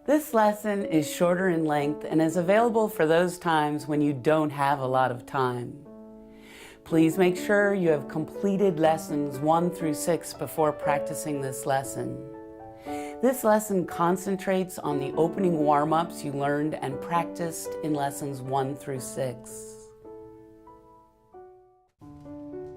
This lesson is shorter in length and is available for those times when you don't have a lot of time. Please make sure you have completed lessons 1 through 6 before practicing this lesson. This lesson concentrates on the opening warm-ups you learned and practiced in lessons 1 through 6.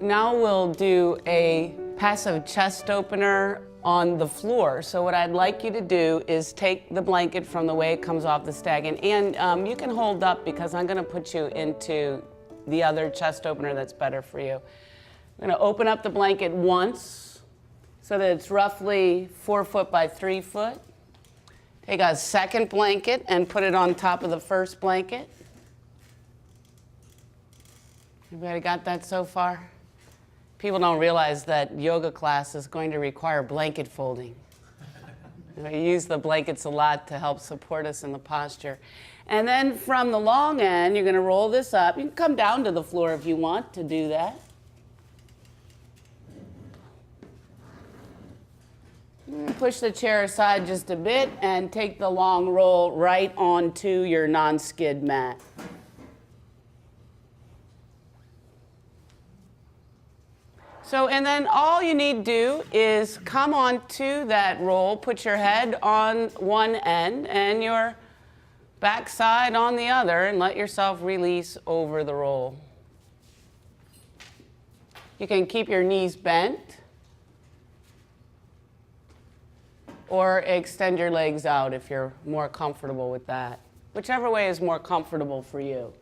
Now we'll do a passive chest opener on the floor. So what I'd like you to do is take the blanket from the way it comes off the stag, and you can hold up because I'm going to put you into the other chest opener that's better for you. I'm going to open up the blanket once so that it's roughly 4 foot by 3 foot. Take a second blanket and put it on top of the first blanket. Everybody got that so far? People don't realize that yoga class is going to require blanket folding. We use the blankets a lot to help support us in the posture. And then from the long end, you're going to roll this up. You can come down to the floor if you want to do that. Push the chair aside just a bit and take the long roll right onto your non-skid mat. So, and then all you need to do is come onto that roll, put your head on one end and your backside on the other, and let yourself release over the roll. You can keep your knees bent or extend your legs out if you're more comfortable with that. Whichever way is more comfortable for you.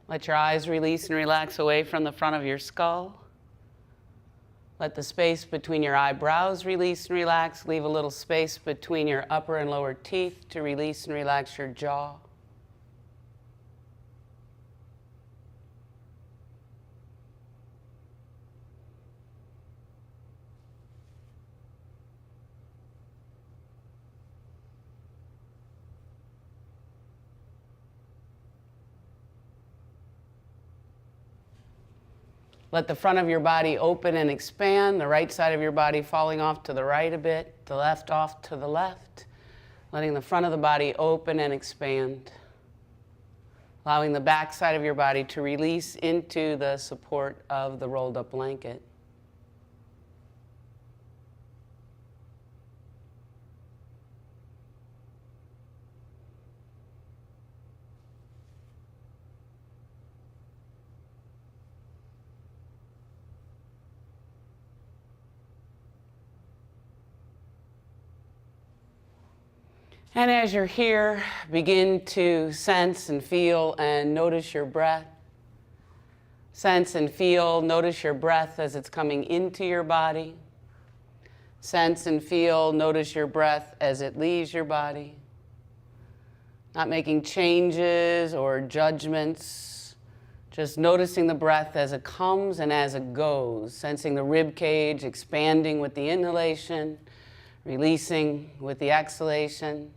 Let your eyes release and relax away from the front of your skull. Let the space between your eyebrows release and relax. Leave a little space between your upper and lower teeth to release and relax your jaw. Let the front of your body open and expand, the right side of your body falling off to the right a bit, the left off to the left, letting the front of the body open and expand, allowing the back side of your body to release into the support of the rolled up blanket. And as you're here, begin to sense and feel and notice your breath. Sense and feel, notice your breath as it's coming into your body. Sense and feel, notice your breath as it leaves your body. Not making changes or judgments, just noticing the breath as it comes and as it goes, sensing the rib cage expanding with the inhalation, releasing with the exhalation.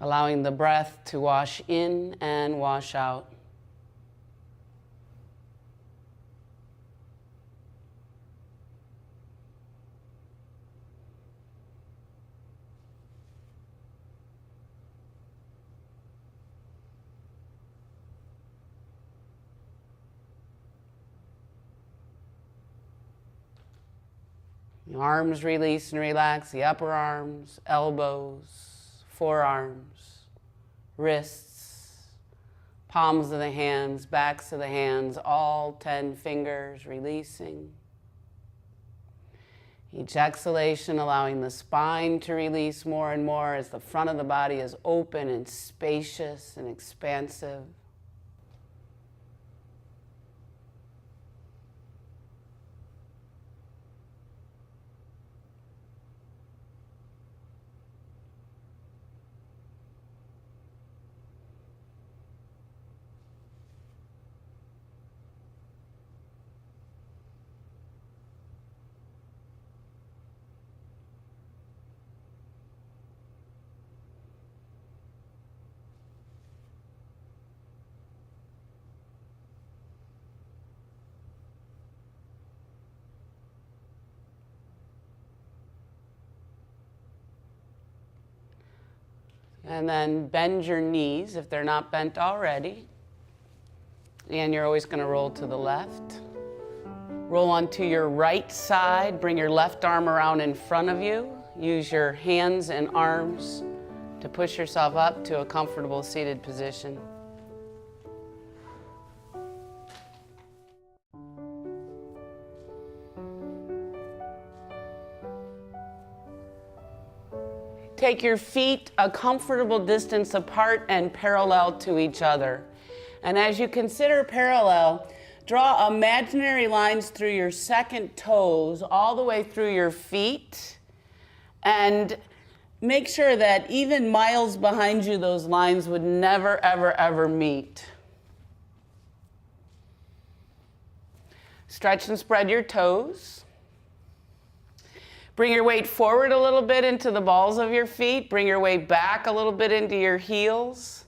Allowing the breath to wash in and wash out. The arms release and relax, the upper arms, elbows, forearms, wrists, palms of the hands, backs of the hands, all 10 fingers releasing. Each exhalation allowing the spine to release more and more as the front of the body is open and spacious and expansive. And then bend your knees if they're not bent already. And you're always going to roll to the left. Roll onto your right side. Bring your left arm around in front of you. Use your hands and arms to push yourself up to a comfortable seated position. Take your feet a comfortable distance apart and parallel to each other. And as you consider parallel, draw imaginary lines through your second toes all the way through your feet. And make sure that even miles behind you, those lines would never, ever, ever meet. Stretch and spread your toes. Bring your weight forward a little bit into the balls of your feet. Bring your weight back a little bit into your heels.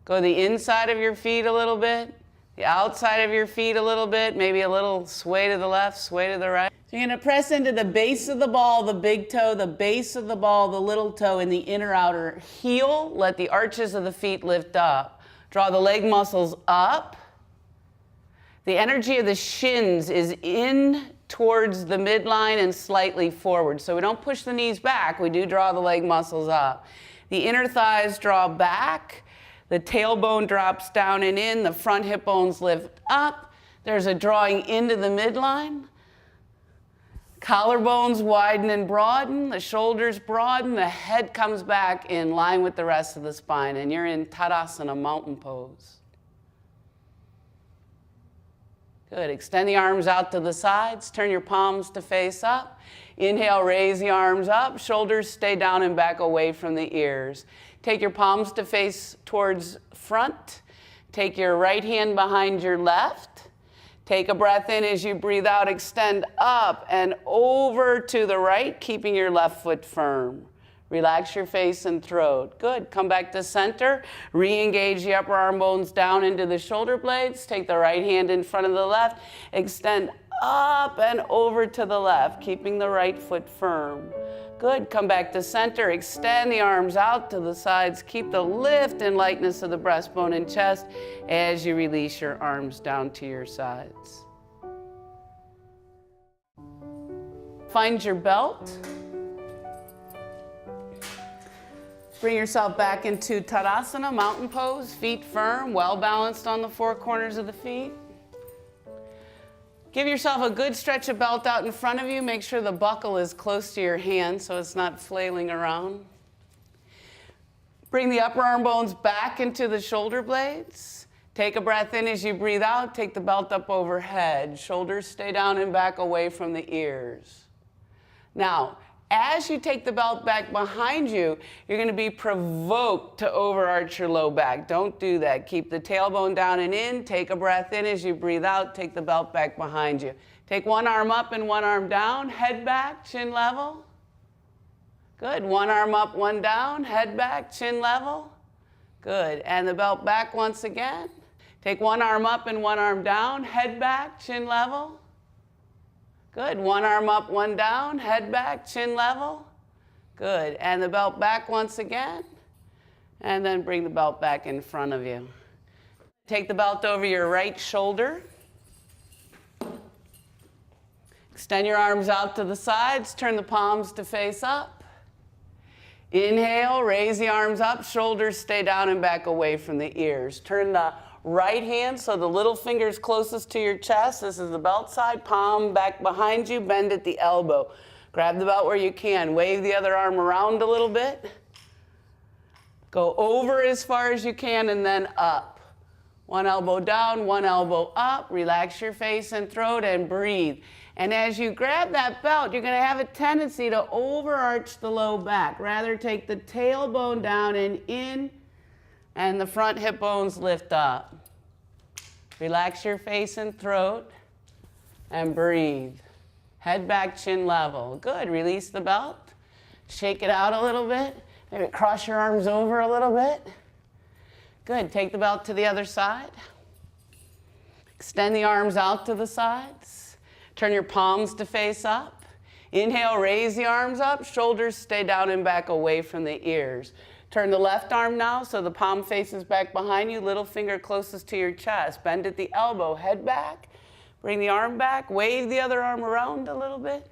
Go the inside of your feet a little bit, the outside of your feet a little bit, maybe a little sway to the left, sway to the right. So you're going to press into the base of the ball, the big toe, the base of the ball, the little toe, and the inner outer heel. Let the arches of the feet lift up. Draw the leg muscles up. The energy of the shins is in towards the midline and slightly forward. So we don't push the knees back, we do draw the leg muscles up. The inner thighs draw back, the tailbone drops down and in, the front hip bones lift up. There's a drawing into the midline. Collarbones widen and broaden, the shoulders broaden, the head comes back in line with the rest of the spine, and you're in Tadasana, mountain pose. Good. Extend the arms out to the sides. Turn your palms to face up. Inhale, raise the arms up. Shoulders stay down and back away from the ears. Take your palms to face towards front. Take your right hand behind your left. Take a breath in as you breathe out. Extend up and over to the right, keeping your left foot firm. Relax your face and throat. Good. Come back to center. Re-engage the upper arm bones down into the shoulder blades. Take the right hand in front of the left. Extend up and over to the left, keeping the right foot firm. Good. Come back to center. Extend the arms out to the sides. Keep the lift and lightness of the breastbone and chest as you release your arms down to your sides. Find your belt. Bring yourself back into Tadasana, mountain pose, feet firm, well balanced on the four corners of the feet. Give yourself a good stretch of belt out in front of you. Make sure the buckle is close to your hand so it's not flailing around. Bring the upper arm bones back into the shoulder blades. Take a breath in as you breathe out. Take the belt up overhead. Shoulders stay down and back away from the ears. Now, as you take the belt back behind you, you're going to be provoked to overarch your low back. Don't do that. Keep the tailbone down and in. Take a breath in as you breathe out. Take the belt back behind you. Take one arm up and one arm down. Head back, chin level. Good. One arm up, one down. Head back, chin level. Good. And the belt back once again. Take one arm up and one arm down. Head back, chin level. Good. One arm up, one down, head back, chin level. Good. And the belt back once again. And then bring the belt back in front of you. Take the belt over your right shoulder. Extend your arms out to the sides. Turn the palms to face up. Inhale, raise the arms up. Shoulders stay down and back away from the ears. Turn the right hand, so the little finger's closest to your chest. This is the belt side. Palm back behind you. Bend at the elbow. Grab the belt where you can. Wave the other arm around a little bit. Go over as far as you can and then up. One elbow down, one elbow up. Relax your face and throat and breathe. And as you grab that belt, you're going to have a tendency to overarch the low back. Rather, take the tailbone down and in, and the front hip bones lift up. Relax your face and throat and breathe. Head back, chin level. Good. Release the belt. Shake it out a little bit. Maybe cross your arms over a little bit. Good. Take the belt to the other side. Extend the arms out to the sides. Turn your palms to face up. Inhale, raise the arms up. Shoulders stay down and back away from the ears. Turn the left arm now so the palm faces back behind you, little finger closest to your chest. Bend at the elbow, head back, bring the arm back, wave the other arm around a little bit,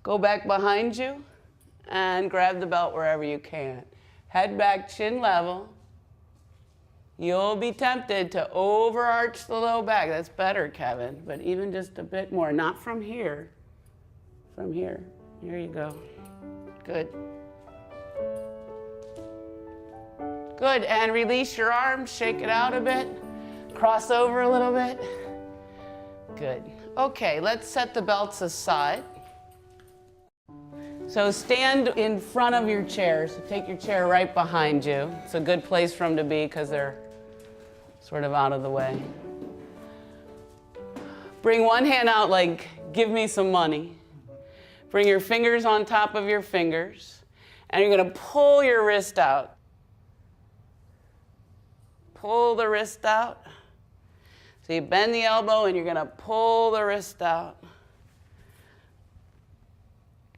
go back behind you, and grab the belt wherever you can. Head back, chin level. You'll be tempted to overarch the low back. That's better, Kevin, but even just a bit more. Not from here. From here. Here you go. Good. Good, and release your arms. Shake it out a bit. Cross over a little bit. Good. Okay, let's set the belts aside. So stand in front of your chair. So take your chair right behind you. It's a good place for them to be because they're sort of out of the way. Bring one hand out like, give me some money. Bring your fingers on top of your fingers. And you're going to pull your wrist out. Pull the wrist out. So you bend the elbow and you're going to pull the wrist out.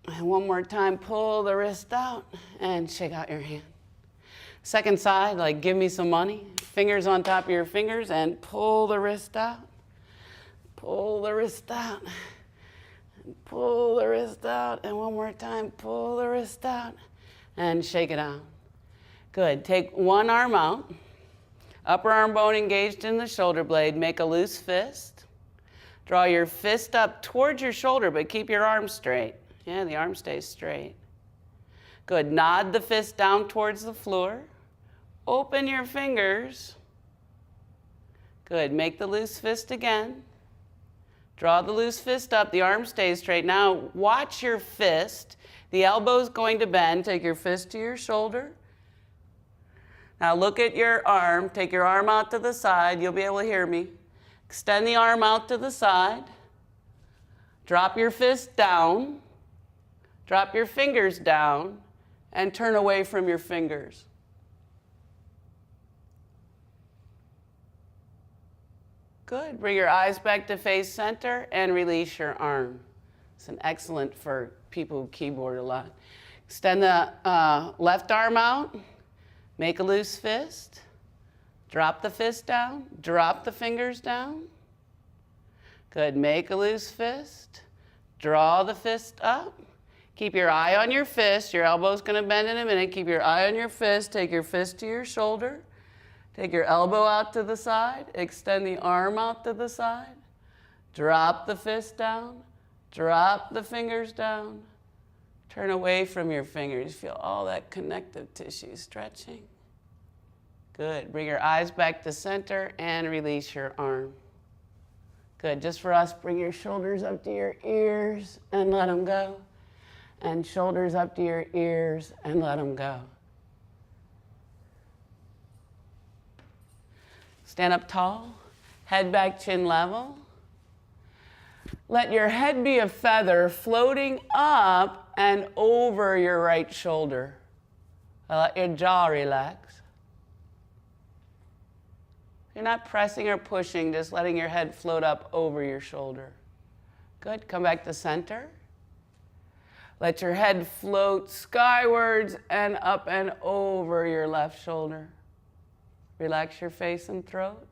And one more time, pull the wrist out and shake out your hand. Second side, like give me some money. Fingers on top of your fingers and pull the wrist out. Pull the wrist out. And pull the wrist out. And one more time, pull the wrist out and shake it out. Good. Take one arm out. Upper arm bone engaged in the shoulder blade. Make a loose fist. Draw your fist up towards your shoulder, but keep your arm straight. Yeah, the arm stays straight. Good. Nod the fist down towards the floor. Open your fingers. Good. Make the loose fist again. Draw the loose fist up. The arm stays straight. Now watch your fist. The elbow's going to bend. Take your fist to your shoulder. Now look at your arm. Take your arm out to the side. You'll be able to hear me. Extend the arm out to the side. Drop your fist down. Drop your fingers down and turn away from your fingers. Good. Bring your eyes back to face center and release your arm. It's an excellent for people who keyboard a lot. Extend the left arm out. Make a loose fist. Drop the fist down. Drop the fingers down. Good. Make a loose fist. Draw the fist up. Keep your eye on your fist. Your elbow's going to bend in a minute. Keep your eye on your fist. Take your fist to your shoulder. Take your elbow out to the side. Extend the arm out to the side. Drop the fist down. Drop the fingers down. Turn away from your fingers. Feel all that connective tissue stretching. Good. Bring your eyes back to center and release your arm. Good. Just for us, bring your shoulders up to your ears and let them go. And shoulders up to your ears and let them go. Stand up tall, head back, chin level. Let your head be a feather floating up and over your right shoulder. Let your jaw relax. You're not pressing or pushing, just letting your head float up over your shoulder. Good. Come back to center. Let your head float skywards and up and over your left shoulder. Relax your face and throat.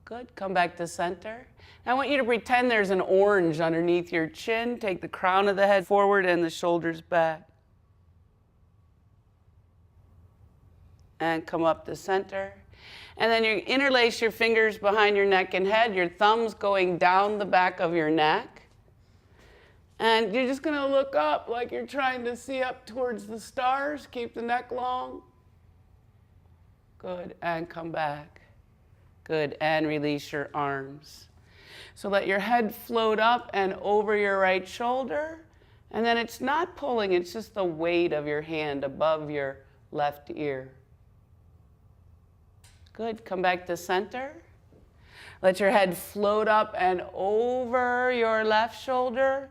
Good. Come back to center. Now I want you to pretend there's an orange underneath your chin. Take the crown of the head forward and the shoulders back. And come up to center. And then you interlace your fingers behind your neck and head, your thumbs going down the back of your neck. And you're just going to look up like you're trying to see up towards the stars. Keep the neck long. Good, and come back. Good, and release your arms. So let your head float up and over your right shoulder. And then it's not pulling, it's just the weight of your hand above your left ear. Good, come back to center. Let your head float up and over your left shoulder.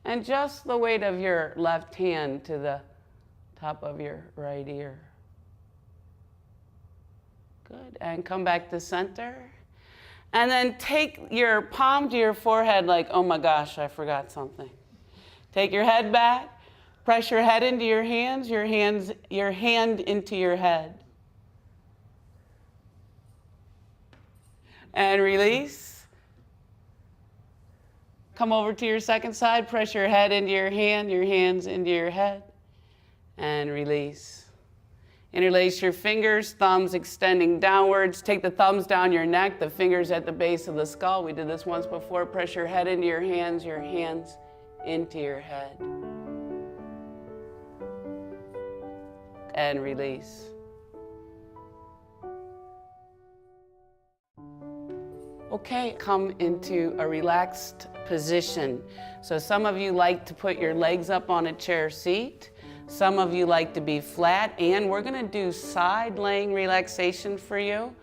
And just the weight of your left hand to the top of your right ear. Good, and come back to center. And then take your palm to your forehead like, oh my gosh, I forgot something. Take your head back, Press your head into your hand into your head. And release. Come over to your second side, press your head into your hands into your head, and release. Interlace your fingers, thumbs extending downwards. Take the thumbs down your neck, the fingers at the base of the skull. We did this once before. Press your head into your hands into your head. And release. Okay, come into a relaxed position. So some of you like to put your legs up on a chair seat. Some of you like to be flat, and we're gonna do side laying relaxation for you.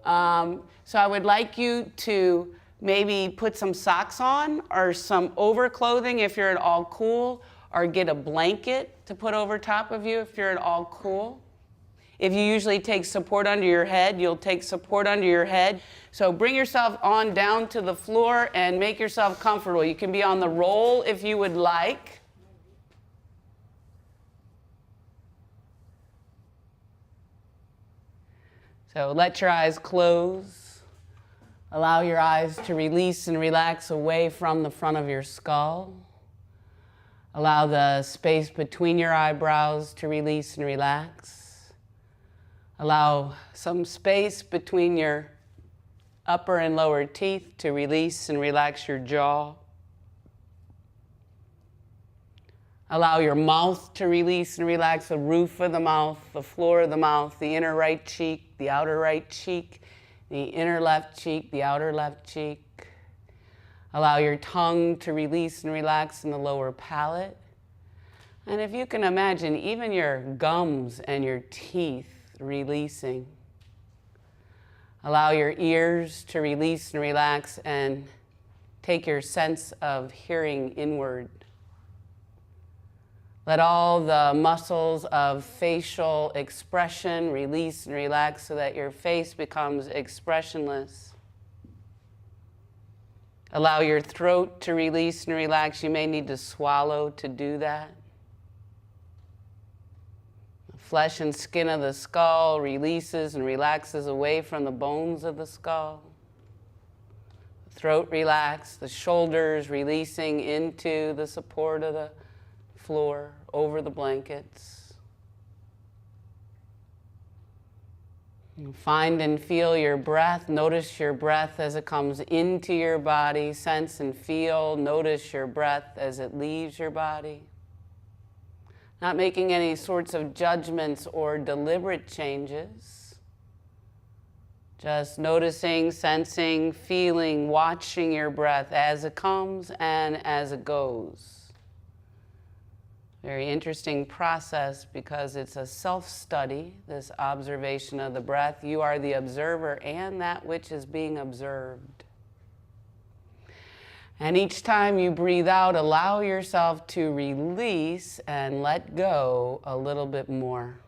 So I would like you to maybe put some socks on or some overclothing if you're at all cool, or get a blanket to put over top of you if you're at all cool. If you usually take support under your head, you'll take support under your head. So bring yourself on down to the floor and make yourself comfortable. You can be on the roll if you would like. So let your eyes close. Allow your eyes to release and relax away from the front of your skull. Allow the space between your eyebrows to release and relax. Allow some space between your upper and lower teeth to release and relax your jaw. Allow your mouth to release and relax the roof of the mouth, the floor of the mouth, the inner right cheek, the outer right cheek, the inner left cheek, the outer left cheek. Allow your tongue to release and relax in the lower palate. And if you can imagine, even your gums and your teeth releasing. Allow your ears to release and relax and take your sense of hearing inward. Let all the muscles of facial expression release and relax so that your face becomes expressionless. Allow your throat to release and relax. You may need to swallow to do that. The flesh and skin of the skull releases and relaxes away from the bones of the skull. The throat relaxed, the shoulders releasing into the support of the floor, over the blankets. Find and feel your breath. Notice your breath as it comes into your body. Sense and feel. Notice your breath as it leaves your body. Not making any sorts of judgments or deliberate changes. Just noticing, sensing, feeling, watching your breath as it comes and as it goes. Very interesting process because it's a self-study, this observation of the breath. You are the observer and that which is being observed. And each time you breathe out, allow yourself to release and let go a little bit more.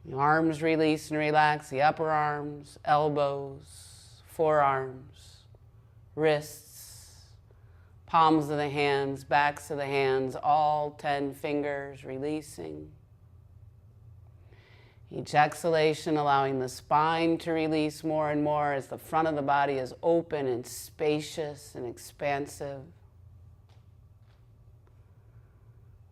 The arms release and relax, the upper arms, elbows, forearms, wrists, palms of the hands, backs of the hands, all 10 fingers releasing. Each exhalation allowing the spine to release more and more as the front of the body is open and spacious and expansive.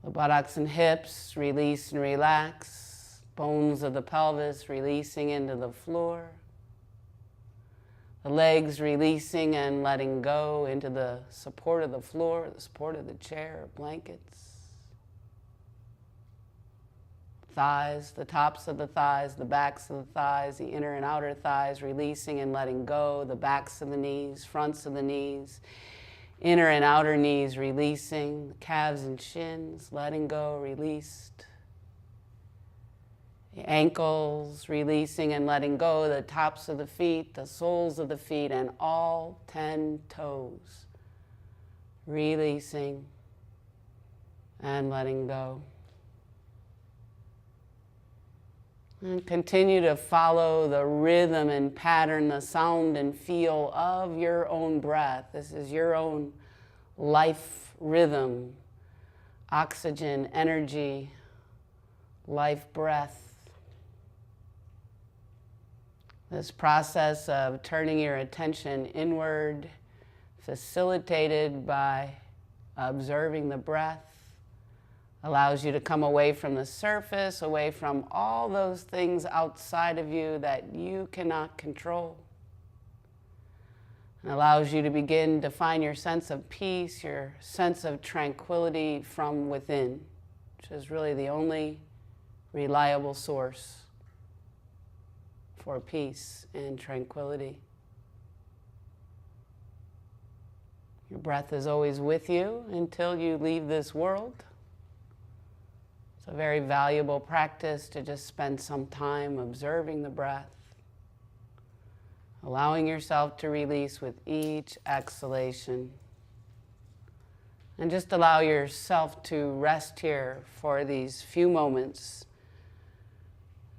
The buttocks and hips release and relax. Bones of the pelvis releasing into the floor. The legs releasing and letting go into the support of the floor, the support of the chair or blankets. Thighs, the tops of the thighs, the backs of the thighs, the inner and outer thighs releasing and letting go. The backs of the knees, fronts of the knees, inner and outer knees releasing. The calves and shins letting go, released. The ankles releasing and letting go, the tops of the feet, the soles of the feet, and all 10 toes releasing and letting go. And continue to follow the rhythm and pattern, the sound and feel of your own breath. This is your own life rhythm, oxygen, energy, life breath. This process of turning your attention inward, facilitated by observing the breath, allows you to come away from the surface, away from all those things outside of you that you cannot control. It allows you to begin to find your sense of peace, your sense of tranquility from within, which is really the only reliable source for peace and tranquility. Your breath is always with you until you leave this world. It's a very valuable practice to just spend some time observing the breath, allowing yourself to release with each exhalation. And just allow yourself to rest here for these few moments,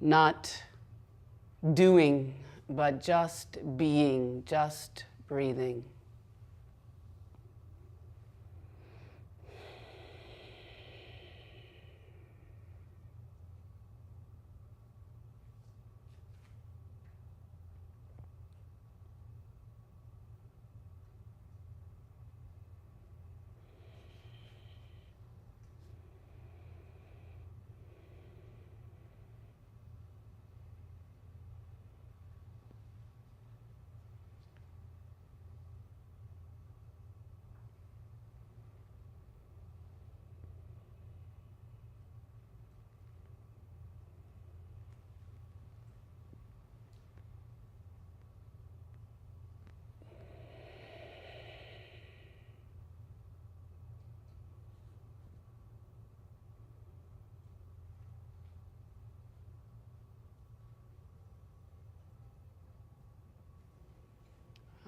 not doing, but just being, just breathing.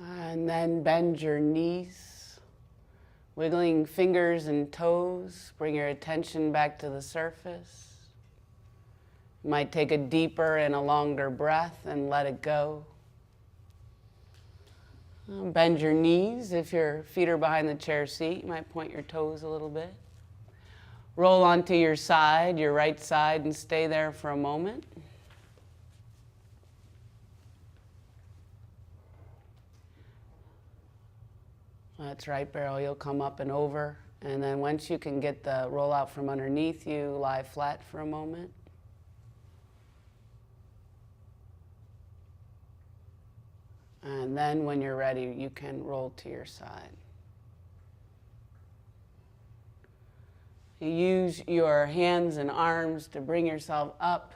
And then bend your knees, wiggling fingers and toes. Bring your attention back to the surface. You might take a deeper and a longer breath and let it go. Bend your knees. If your feet are behind the chair seat, you might point your toes a little bit. Roll onto your side, your right side, and stay there for a moment. That's right, Beryl. You'll come up and over. And then once you can get the roll out from underneath you, lie flat for a moment. And then when you're ready, you can roll to your side. You use your hands and arms to bring yourself up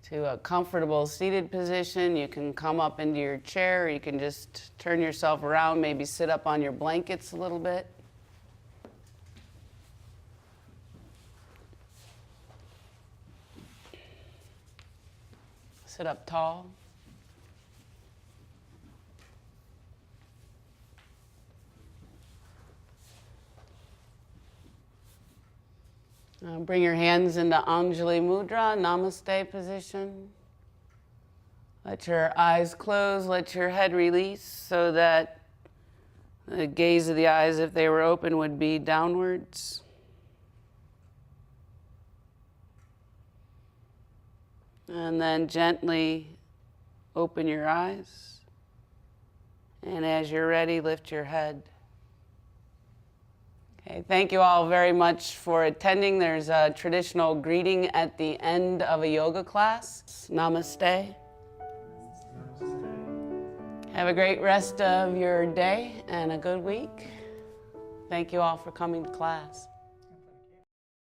to a comfortable seated position. You can come up into your chair. You can just turn yourself around, maybe sit up on your blankets a little bit. Sit up tall. Bring your hands into Anjali Mudra, Namaste position. Let your eyes close, let your head release so that the gaze of the eyes, if they were open, would be downwards. And then gently open your eyes. And as you're ready, lift your head. Okay, thank you all very much for attending. There's a traditional greeting at the end of a yoga class. Namaste. Have a great rest of your day and a good week. Thank you all for coming to class.